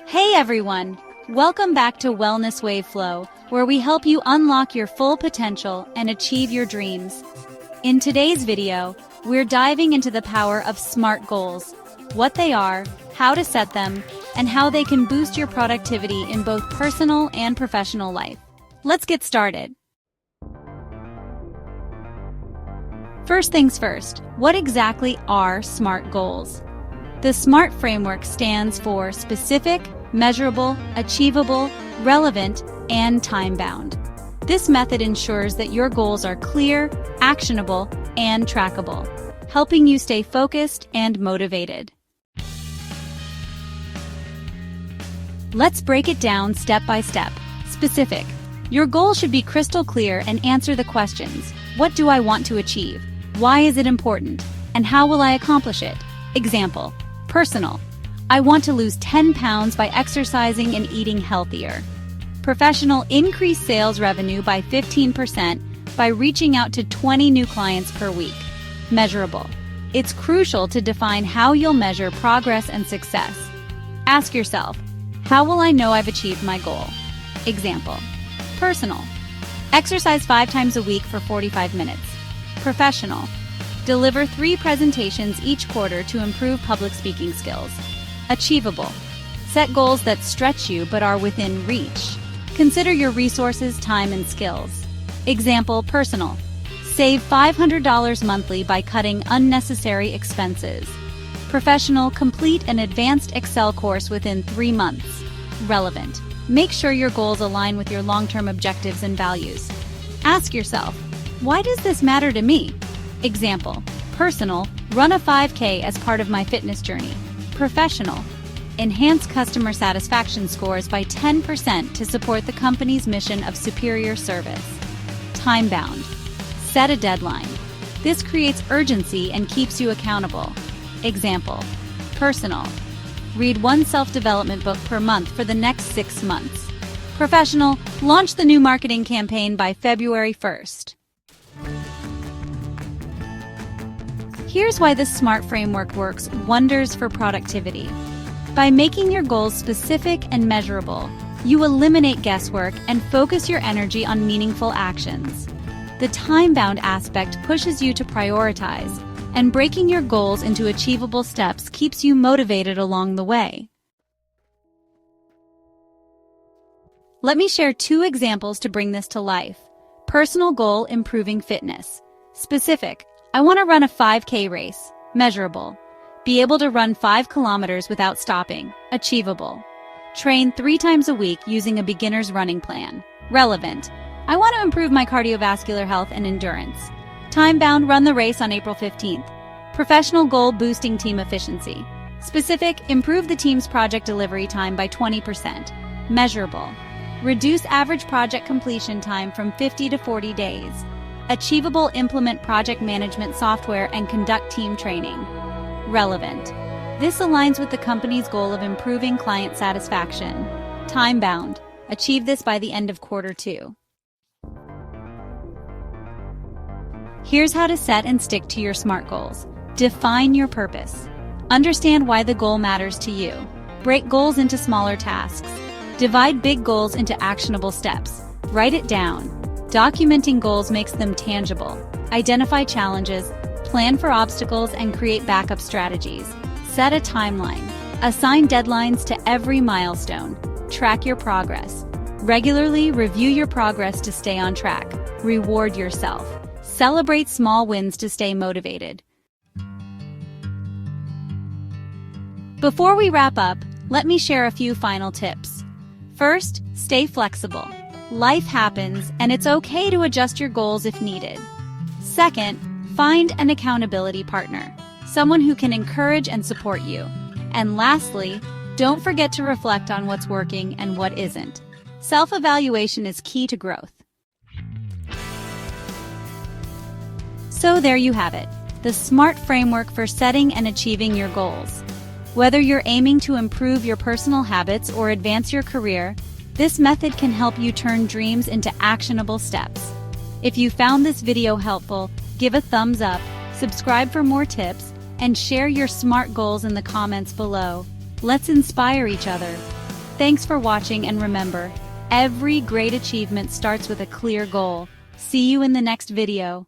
Hey everyone! Welcome back to Wellness Wave Flow, where we help you unlock your full potential and achieve your dreams. In today's video, we're diving into the power of SMART goals, what they are, how to set them, and how they can boost your productivity in both personal and professional life. Let's get started. First things first, what exactly are SMART goals? The SMART framework stands for specific, measurable, achievable, relevant, and time-bound. This method ensures that your goals are clear, actionable, and trackable, helping you stay focused and motivated. Let's break it down step by step. Specific. Your goal should be crystal clear and answer the questions: what do I want to achieve? Why is it important? And how will I accomplish it? Example. Personal. I want to lose 10 pounds by exercising and eating healthier. Professional. Increase sales revenue by 15% by reaching out to 20 new clients per week. Measurable. It's crucial to define how you'll measure progress and success. Ask yourself, how will I know I've achieved my goal? Example. Personal. Exercise 5 times a week for 45 minutes. Professional. Deliver 3 presentations each quarter to improve public speaking skills. Achievable. Set goals that stretch you but are within reach. Consider your resources, time, and skills. Example. Personal. Save $500 monthly by cutting unnecessary expenses. Professional. Complete an advanced Excel course within 3 months. Relevant. Make sure your goals align with your long-term objectives and values. Ask yourself, why does this matter to me? Example. Personal. Run a 5K as part of my fitness journey. Professional. Enhance customer satisfaction scores by 10% to support the company's mission of superior service. Time-bound. Set a deadline. This creates urgency and keeps you accountable. Example. Personal. Read 1 self-development book per month for the next 6 months. Professional. Launch the new marketing campaign by February 1st. Here's why the SMART framework works wonders for productivity. By making your goals specific and measurable, you eliminate guesswork and focus your energy on meaningful actions. The time-bound aspect pushes you to prioritize, and breaking your goals into achievable steps keeps you motivated along the way. Let me share 2 examples to bring this to life. Personal goal: improving fitness. Specific. I want to run a 5K race. Measurable. Be able to run 5 kilometers without stopping. Achievable. Train 3 times a week using a beginner's running plan. Relevant. I want to improve my cardiovascular health and endurance. Time-bound. Run the race on April 15th. Professional goal: boosting team efficiency. Specific. Improve the team's project delivery time by 20%. Measurable. Reduce average project completion time from 50 to 40 days. Achievable. Implement project management software and conduct team training. Relevant. This aligns with the company's goal of improving client satisfaction. Time-bound. Achieve this by the end of quarter 2. Here's how to set and stick to your SMART goals. Define your purpose. Understand why the goal matters to you. Break goals into smaller tasks. Divide big goals into actionable steps. Write it down. Documenting goals makes them tangible. Identify challenges, plan for obstacles, and create backup strategies. Set a timeline. Assign deadlines to every milestone. Track your progress. Regularly review your progress to stay on track. Reward yourself. Celebrate small wins to stay motivated. Before we wrap up, let me share a few final tips. First, stay flexible. Life happens, and it's okay to adjust your goals if needed. Second, find an accountability partner, someone who can encourage and support you. And lastly, don't forget to reflect on what's working and what isn't. Self-evaluation is key to growth. So there you have it, the SMART framework for setting and achieving your goals. Whether you're aiming to improve your personal habits or advance your career, this method can help you turn dreams into actionable steps. If you found this video helpful, give a thumbs up, subscribe for more tips, and share your SMART goals in the comments below. Let's inspire each other. Thanks for watching, and remember, every great achievement starts with a clear goal. See you in the next video.